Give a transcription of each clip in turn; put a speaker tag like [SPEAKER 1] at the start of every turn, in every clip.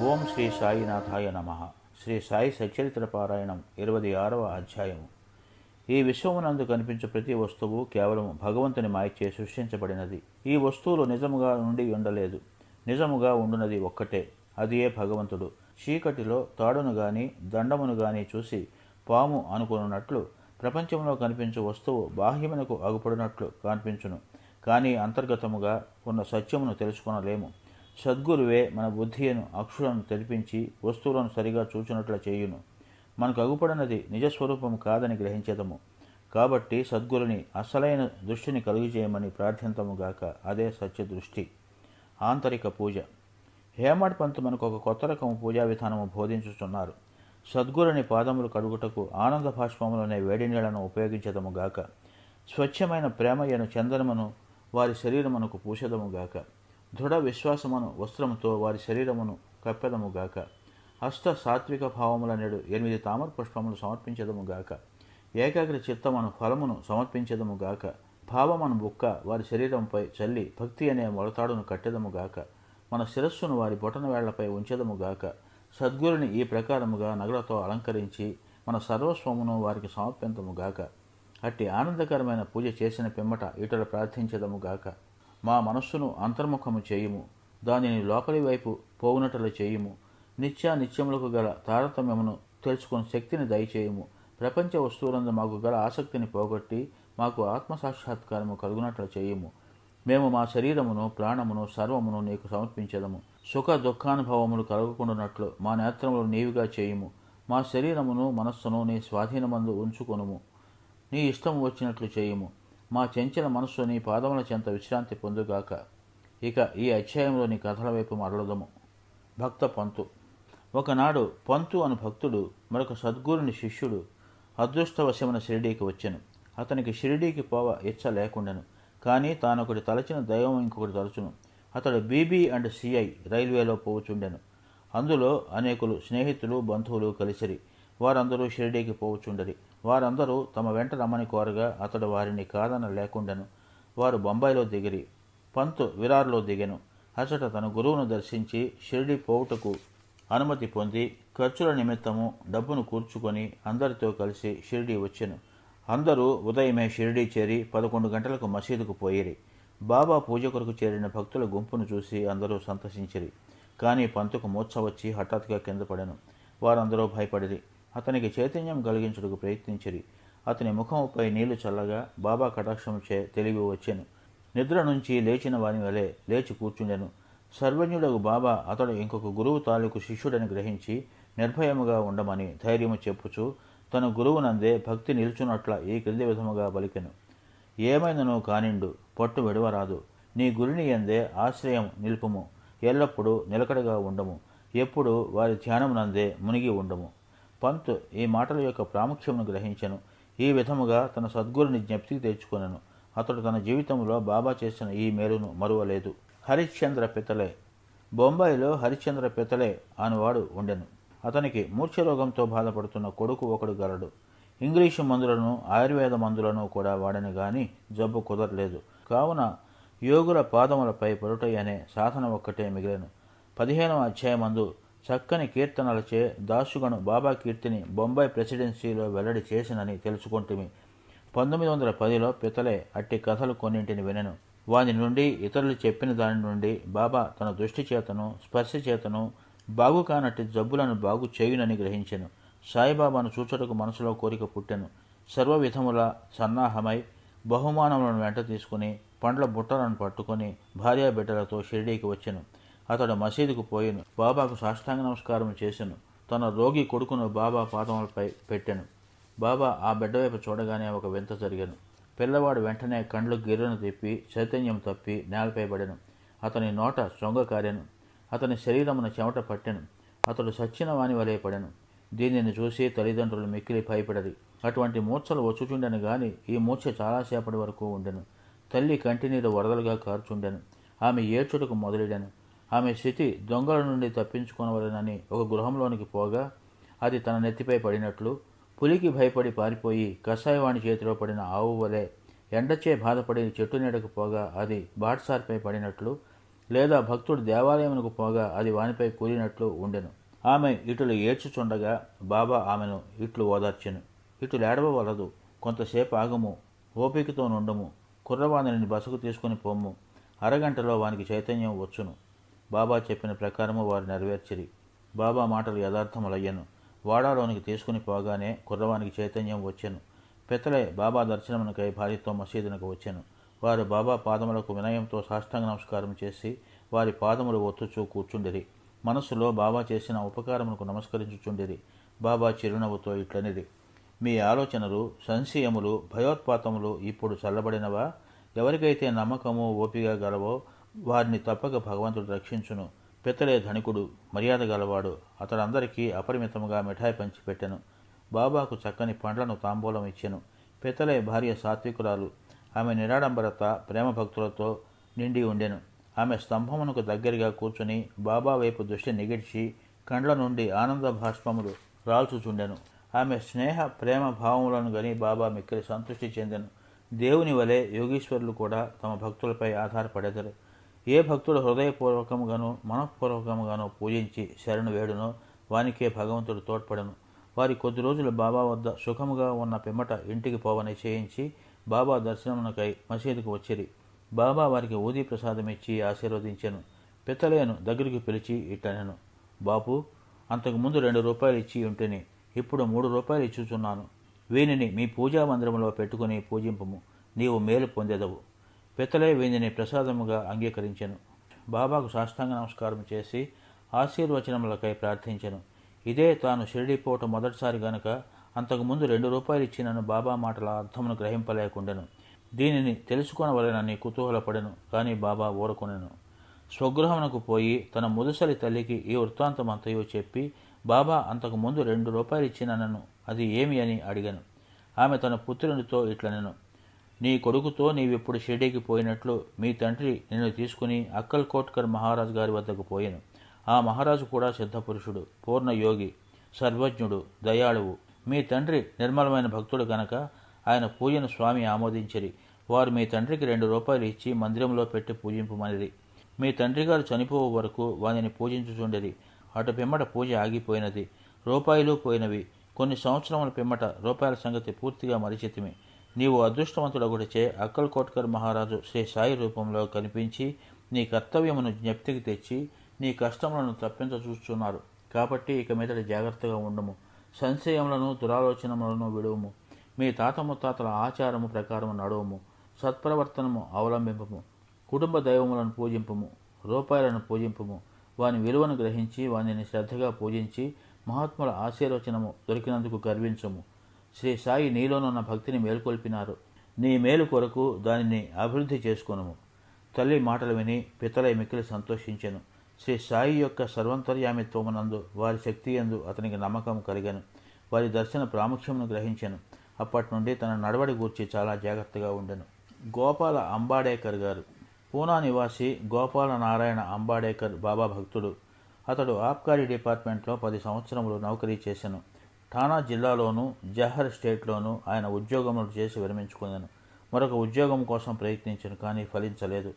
[SPEAKER 1] ఓం శ్రీ సాయినాథాయ నమః. శ్రీ సాయి సచ్చరిత్ర పారాయణం 26వ అధ్యాయము. ఈ విశ్వమునందు కనిపించు ప్రతి వస్తువు కేవలం భగవంతుని మాయచే సృష్టించబడినది. ఈ వస్తువులు నిజముగా నుండి ఉండలేదు. నిజముగా ఉండునది ఒక్కటే, అది ఏ భగవంతుడు. చీకటిలో తాడును గాని దండమును గాని చూసి పాము అనుకున్నట్లు ప్రపంచంలో కనిపించు వస్తువు బాహ్యమునకు అగుపడినట్లు కనిపించును, కానీ అంతర్గతముగా ఉన్న సత్యమును తెలుసుకొనలేము. సద్గురువే మన బుద్ధియను అక్షులను తెలిపించి వస్తువులను సరిగా చూచినట్లు చేయును. మనకు అగుపడినది నిజస్వరూపము కాదని గ్రహించేదము. కాబట్టి సద్గురుని అసలైన దృష్టిని కలుగజేయమని ప్రార్థింతముగాక. అదే సత్య దృష్టి. ఆంతరిక పూజ. హేమడ్ పంత్ మనకు ఒక కొత్త రకము పూజా విధానము బోధించుచున్నారు. సద్గురుని పాదములు కడుగుటకు ఆనంద భాష్పములనే వేడి నీళ్లను ఉపయోగించదముగాక. స్వచ్ఛమైన ప్రేమయ్యను చందనమును వారి శరీరమునకు పూసెదముగాక. దృఢ విశ్వాసమును వస్త్రముతో వారి శరీరమును కప్పెదముగాక. అష్ట సాత్విక భావములనేడు 8 తామర పుష్పములు సమర్పించదముగాక. ఏకాగ్ర చిత్తమును ఫలమును సమర్పించదముగాక. భావమును బుక్క వారి శరీరంపై చల్లి భక్తి అనే మొలతాడును కట్టెదముగాక. మన శిరస్సును వారి బొటన వేళ్లపై ఉంచెదముగాక. సద్గురుని ఈ ప్రకారముగా నగలతో అలంకరించి మన సర్వస్వమును వారికి సమర్పించదముగాక. అట్టి ఆనందకరమైన పూజ చేసిన పిమ్మట ఇటుల ప్రార్థించదముగాక. మా మనస్సును అంతర్ముఖము చేయుము, దానిని లోపలి వైపు పోవునట్లు చేయుము. నిత్యములకు గల తారతమ్యమును తెలుసుకుని శక్తిని దయచేయుము. ప్రపంచ వస్తువులందు మాకు గల ఆసక్తిని పోగొట్టి మాకు ఆత్మసాక్షాత్కారము కలుగునట్లు చేయుము. మేము మా శరీరమును ప్రాణమును సర్వమును నీకు సమర్పించదము. సుఖ దుఃఖానుభవములు కలుగుకుండానట్లు మా నేత్రములు నీవిగా చేయుము. మా శరీరమును మనస్సును నీ స్వాధీనమందు ఉంచుకొనుము. నీ ఇష్టము వచ్చినట్లు చేయుము. మా చెంచల మనస్సు నీ పాదముల చెంత విశ్రాంతి పొందుగాక. ఇక ఈ అధ్యాయంలోని కథల వైపు మరలదము. భక్త పంతు. ఒకనాడు పంతు అను భక్తుడు మరొక సద్గురుని శిష్యుడు అదృష్టవశమున షిరిడీకి వచ్చెను. అతనికి షిరిడీకి పోవ ఇచ్చ లేకుండెను. కానీ తానొకటి తలచిన దైవం ఇంకొకటి తలచును. అతడు BB&CI రైల్వేలో పోవుచుండెను. అందులో అనేకులు స్నేహితులు బంధువులు కలిసిరి. వారందరూ షిరిడీకి పోవుచుండరి. వారందరూ తమ వెంట రమ్మని కోరగా అతడు వారిని కాదన లేకుండెను. వారు బొంబాయిలో దిగిరి. పంతు విరార్లో దిగెను. అచట తన గురువును దర్శించి షిరిడీ పోవుటకు అనుమతి పొంది ఖర్చుల నిమిత్తము డబ్బును కూర్చుకొని అందరితో కలిసి షిరిడీ వచ్చెను. అందరూ ఉదయమే షిరిడీ చేరి 11 గంటలకు మసీదుకు పోయిరి. బాబా పూజ కొరకు చేరిన భక్తుల గుంపును చూసి అందరూ సంతసించిరి. కానీ పంతుకు మూర్ఛ వచ్చి హఠాత్తుగా కింద పడెను. వారందరూ భయపడిరి. అతనికి చైతన్యం కలిగించుటకు ప్రయత్నించిరి. అతని ముఖముపై నీళ్లు చల్లగా బాబా కటాక్షముచే తెలివి వచ్చెను. నిద్ర నుంచి లేచిన వాని వలె లేచి కూర్చుండెను. సర్వజ్ఞుడగు బాబా అతడు ఇంకొక గురువు తాలూకు శిష్యుడని గ్రహించి నిర్భయముగా ఉండమని ధైర్యము చెప్పుచు తన గురువునందే భక్తి నిల్చున్నట్ల ఈ క్రింది విధముగా పలికెను. ఏమైనను కానిండు, పట్టు విడవరాదు. నీ గురిని యందే ఆశ్రయం నిలుపుము. ఎల్లప్పుడూ నిలకడగా ఉండము. ఎప్పుడు వారి ధ్యానమునందే మునిగి ఉండము. పంత్ ఈ మాటల యొక్క ప్రాముఖ్యమును గ్రహించెను. ఈ విధముగా తన సద్గురుని జ్ఞప్తికి తెచ్చుకొనెను. అతడు తన జీవితంలో బాబా చేసిన ఈ మేలును మరువలేదు. హరిశ్చంద్ర పితలే. బొంబాయిలో హరిశ్చంద్ర పితలే అనువాడు ఉండెను. అతనికి మూర్ఛరోగంతో బాధపడుతున్న కొడుకు ఒకడు గలడు. ఇంగ్లీషు మందులను ఆయుర్వేద మందులను కూడా వాడని గాని జబ్బు కుదరలేదు. కావున యోగుల పాదములపై పరుటై అనే సాధన ఒక్కటే మిగిలెను. 15వ అధ్యాయమందు చక్కని కీర్తనలచే దాసుగను బాబా కీర్తిని బొంబాయి ప్రెసిడెన్సీలో వెల్లడి చేసినని తెలుసుకుంటుమి. 1910లో పితలే అట్టి కథలు కొన్నింటిని వినెను. వాని నుండి ఇతరులు చెప్పిన దాని నుండి బాబా తన దృష్టి చేతను స్పర్శ చేతను బాగు కానట్టి జబ్బులను బాగు చేయునని గ్రహించెను. సాయిబాబాను చూచుటకు మనసులో కోరిక పుట్టెను. సర్వ విధముల సన్నాహమై బహుమానములను వెంట తీసుకుని పండ్ల బుట్టలను పట్టుకుని భార్యాబిడ్డలతో షిరిడీకి వచ్చెను. అతడు మసీదుకు పోయిను. బాబాకు సాష్టాంగ నమస్కారం చేసెను. తన రోగి కొడుకును బాబా పాదములపై పెట్టెను. బాబా ఆ బిడ్డ వైపు చూడగానే ఒక వింత జరిగెను. పిల్లవాడు వెంటనే కండ్లు గిర్రను తిప్పి చైతన్యం తప్పి నేలపై పడెను. అతని నోట చొంగ కారెను. అతని శరీరమున చెమట పట్టెను. అతడు సచ్చిన వాని వలె పడెను. దీనిని చూసి తల్లిదండ్రులు మిక్కిలి భయపడరి. అటువంటి మూర్ఛలు వచ్చుచుండెను గాని ఈ మూర్ఛ చాలాసేపటి వరకు ఉండెను. తల్లి కంటినీరు వరదలుగా కార్చుండెను. ఆమె ఏడ్చుటకు మొదలెడెను. ఆమె స్థితి దొంగల నుండి తప్పించుకొనవలెనని ఒక గృహంలోనికి పోగా అది తన నెత్తిపై పడినట్లు, పులికి భయపడి పారిపోయి కషాయవాణి చేతిలో పడిన ఆవు వలె ఎండచే బాధపడి చెట్టు నీడకు పోగా అది బాట్సార్పై పడినట్లు లేదా భక్తుడు దేవాలయమునకు పోగా అది వానిపై కూలినట్లు ఉండెను. ఆమె ఇటులు ఏడ్చుచుండగా బాబా ఆమెను ఇట్లు ఓదార్చెను. ఇటు లేడవలదు, కొంతసేపు ఆగము, ఓపికతో నుండము, కుర్రవాణిని బసకు తీసుకుని పొమ్ము, అరగంటలో వానికి చైతన్యం వచ్చును. బాబా చెప్పిన ప్రకారము వారు నెరవేర్చిరి. బాబా మాటలు యథార్థములయ్యను. వాడాలోనికి తీసుకుని పోగానే కుర్రవానికి చైతన్యం వచ్చెను. పెత్తలే బాబా దర్శనమునకై భార్యతో మసీదునకు వచ్చెను. వారు బాబా పాదములకు వినయంతో సాష్టాంగ నమస్కారం చేసి వారి పాదములు ఒత్తుచూ కూర్చుండిరి. మనస్సులో బాబా చేసిన ఉపకారమునకు నమస్కరించుచుండిరి. బాబా చిరునవ్వుతో ఇట్లనిది: మీ ఆలోచనలు, సంశయములు, భయోత్పాతములు ఇప్పుడు చల్లబడినవా? ఎవరికైతే నమ్మకము, ఓపిక గలవో వారిని తప్పక భగవంతుడు రక్షించును. పెత్తలే ధనికుడు, మర్యాద గలవాడు. అతడందరికీ అపరిమితముగా మిఠాయి పంచిపెట్టెను. బాబాకు చక్కని పండ్లను తాంబూలం ఇచ్చెను. పెత్తలే భార్య సాత్వికురాలు. ఆమె నిరాడంబరత, ప్రేమ భక్తులతో నిండి ఉండెను. ఆమె స్తంభమునకు దగ్గరగా కూర్చుని బాబా వైపు దృష్టి నిగిడ్చి కండ్ల నుండి ఆనంద భాష్పములు రాల్చుచుండెను. ఆమె స్నేహ ప్రేమ భావములను గని బాబా మిక్కిలి సంతృష్టి చెందెను. దేవుని వలె యోగీశ్వరులు కూడా తమ భక్తులపై ఆధారపడెదరు. ఏ భక్తుడు హృదయపూర్వకముగాను మనఃపూర్వకముగాను పూజించి శరణు వేడునో వానికే భగవంతుడు తోడ్పడను. వారి కొద్ది రోజులు బాబా వద్ద సుఖముగా ఉన్న పిమ్మట ఇంటికి పోవ నిశ్చయించి బాబా దర్శనమునకై మసీదుకు వచ్చిరి. బాబా వారికి ఊదీ ప్రసాదం ఇచ్చి ఆశీర్వదించెను. పెత్తలేను దగ్గరికి పిలిచి ఇట్లనెను: బాపు, అంతకుముందు 2 రూపాయలు ఇచ్చి ఉంటేని, ఇప్పుడు 3 రూపాయలు ఇచ్చుచున్నాను. వీనిని మీ పూజా మందిరములో పెట్టుకుని పూజింపము, నీవు మేలు పొందెదవు. పెత్తలే వీనిని ప్రసాదముగా అంగీకరించెను. బాబాకు సాష్టాంగ నమస్కారం చేసి ఆశీర్వచనములకై ప్రార్థించెను. ఇదే తాను షిరిడీ పోవటం మొదటిసారి గనుక అంతకుముందు 2 రూపాయలు ఇచ్చినను బాబా మాటల అర్థమును గ్రహింపలేకుండెను. దీనిని తెలుసుకొనవలెనని కుతూహలపడెను. కానీ బాబా ఊరకొనెను. స్వగృహమునకు పోయి తన ముదుసలి తల్లికి ఈ వృత్తాంతమంతయో చెప్పి, బాబా అంతకుముందు 2 రూపాయలు ఇచ్చినను అది ఏమి అని అడిగాను. ఆమె తన పుత్రునితో ఇట్లనెను: నీ కొడుకుతో నీవిప్పుడు షిరిడీకి పోయినట్లు మీ తండ్రి నిన్ను తీసుకుని అక్కల్ కోట్కర్ మహారాజు గారి వద్దకు పోయెను. ఆ మహారాజు కూడా సిద్ధపురుషుడు, పూర్ణ యోగి, సర్వజ్ఞుడు, దయాళువు. మీ తండ్రి నిర్మలమైన భక్తుడు గనక ఆయన పూజను స్వామి ఆమోదించిరి. వారు మీ తండ్రికి 2 రూపాయలు ఇచ్చి మందిరంలో పెట్టి పూజింపమనిరి. మీ తండ్రి గారు చనిపోవు వరకు వానిని పూజించుచుండిరి. అటు పిమ్మట పూజ ఆగిపోయినది. రూపాయలు పోయినవి. కొన్ని సంవత్సరముల పిమ్మట రూపాయల సంగతి పూర్తిగా మరిచితిమి. నీవు అదృష్టవంతుడొకటిచే అక్కల్ కోట్కర్ మహారాజు శ్రీ సాయి రూపంలో కనిపించి నీ కర్తవ్యమును జ్ఞప్తికి తెచ్చి నీ కష్టములను తప్పించచూస్తున్నారు. కాబట్టి ఇక మీదట జాగ్రత్తగా ఉండము. సంశయములను, దురాలోచనములను విడువము. మీ తాత ముత్తాతల ఆచారము ప్రకారము నడవము. సత్ప్రవర్తనము అవలంబింపము. కుటుంబ దైవములను పూజింపము. రూపాయలను పూజింపము. వాని విలువను గ్రహించి వానిని శ్రద్ధగా పూజించి మహాత్ముల ఆశీర్వచనము దొరికినందుకు గర్వించము. శ్రీ సాయి నీలోనున్న భక్తిని మేల్కొల్పినారు. నీ మేలు కొరకు దానిని అభివృద్ధి చేసుకొనుము. తల్లి మాటలు విని పితలై మిక్కిలి సంతోషించెను. శ్రీ సాయి యొక్క సర్వంతర్యామిత్వమునందు వారి శక్తి యందు అతనికి నమ్మకం కలిగెను. వారి దర్శన ప్రాముఖ్యమును గ్రహించెను. అప్పటి నుండి తన నడవడి గూర్చి చాలా జాగ్రత్తగా ఉండెను. గోపాల అంబాడేకర్ గారు పూనా నివాసి గోపాల నారాయణ అంబాడేకర్ బాబా భక్తుడు. అతడు ఆబ్కారీ డిపార్ట్మెంట్లో 10 సంవత్సరములు నౌకరీ చేసెను. ఠానా జిల్లాలోనూ జహర్ స్టేట్లోనూ ఆయన ఉద్యోగములు చేసి విరమించుకున్నాను. మరొక ఉద్యోగం కోసం ప్రయత్నించను, కానీ ఫలించలేదు.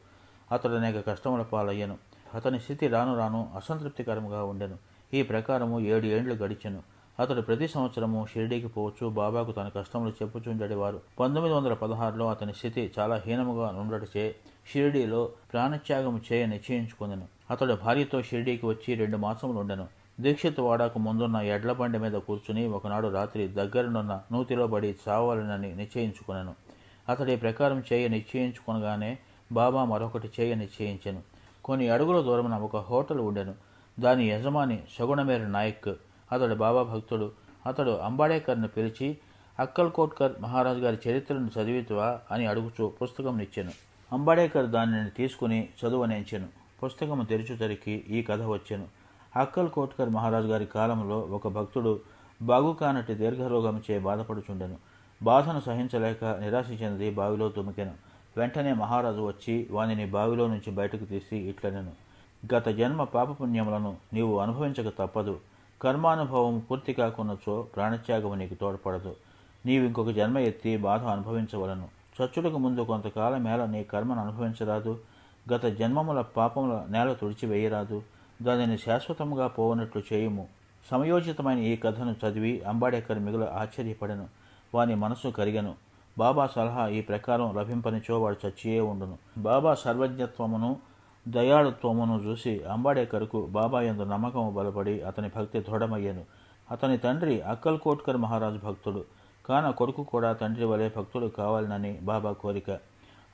[SPEAKER 1] అతడు అనేక కష్టముల పాలయ్యను. అతని స్థితి రాను రాను అసంతృప్తికరముగా ఉండెను. ఈ ప్రకారము 7 ఏండ్లు గడిచెను. అతడు ప్రతి సంవత్సరము షిరిడీకి పోవచ్చు బాబాకు తన కష్టములు చెప్పుచుండేవారు. 1916లో అతని స్థితి చాలా హీనముగా నుండటచే షిరిడీలో ప్రాణత్యాగము చేయ నిశ్చయించుకునెను. అతడు భార్యతో షిరిడీకి వచ్చి 2 మాసములు ఉండెను. దీక్షిత్ వాడాకు ముందున్న ఎడ్ల బండి మీద కూర్చుని ఒకనాడు రాత్రి దగ్గరనున్న నూతిలో పడి చావాలనని నిశ్చయించుకునెను. అతడి ప్రకారం చేయ నిశ్చయించుకొనగానే బాబా మరొకటి చేయ నిశ్చయించెను. కొన్ని అడుగుల దూరమున ఒక హోటల్ ఉండెను. దాని యజమాని సగుణమేర్ నాయక్. అతడు బాబా భక్తుడు. అతడు అంబాడేకర్ను పిలిచి అక్కల్ కోట్కర్ మహారాజు గారి చరిత్రను చదివితువా అని అడుగుచూ పుస్తకం నిచ్చెను. అంబాడేకర్ దానిని తీసుకుని చదువనించెను. పుస్తకము తెరుచుతరికి ఈ కథ వచ్చెను. అక్కల్ కోట్కర్ మహారాజు గారి కాలంలో ఒక భక్తుడు బాగుకానటి దీర్ఘరోగంచే బాధపడుచుండెను. బాధను సహించలేక నిరాశ చెంది బావిలో తుమికెను. వెంటనే మహారాజు వచ్చి వానిని బావిలో నుంచి బయటకు తీసి ఇట్లనెను: గత జన్మ పాపపుణ్యములను నీవు అనుభవించక తప్పదు. కర్మానుభవం పూర్తి కాకున్నచో ప్రాణత్యాగము నీకు తోడ్పడదు. నీవింకొక జన్మ ఎత్తి బాధ అనుభవించవలను. చచ్చుటకు ముందు కొంతకాలమేళ నీ కర్మను అనుభవించరాదు. గత జన్మముల పాపముల నేల తుడిచివేయరాదు, దానిని శాశ్వతంగా పోవనట్లు చేయుము. సమయోచితమైన ఈ కథను చదివి అంబాడేకర్ మిగుల ఆశ్చర్యపడెను. వాని మనసు కరిగెను. బాబా సలహా ఈ ప్రకారం లభింపనిచో వాడు చచ్చియే ఉండును. బాబా సర్వజ్ఞత్వమును దయాళుత్వమును చూసి అంబాడేకర్కు బాబా యందు నమ్మకము బలపడి అతని భక్తి దృఢమయ్యెను. అతని తండ్రి అక్కల్కోట్కర్ మహారాజు భక్తుడు, కాన కొడుకు కూడా తండ్రి వలె భక్తుడు కావాలనని బాబా కోరిక.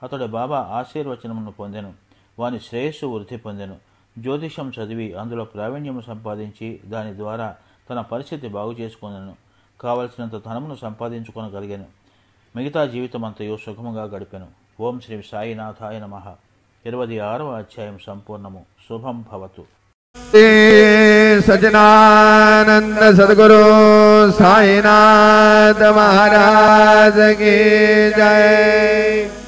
[SPEAKER 1] అతడు బాబా ఆశీర్వచనమును పొందెను. వాని శ్రేయస్సు వృద్ధి పొందెను. జ్యోతిషం చదివి అందులో ప్రావీణ్యము సంపాదించి దాని ద్వారా తన పరిస్థితి బాగు చేసుకునెను. కావలసినంత ధనమును సంపాదించుకొనగలిగెను. మిగతా జీవితమంతయు సుఖముగా గడిపెను. ఓం శ్రీ సాయినాథాయ నమః. 26వ అధ్యాయం సంపూర్ణము. శుభం భవతు.
[SPEAKER 2] सच्चिदानंद सद्गुरु साईनाथ महाराज की जय।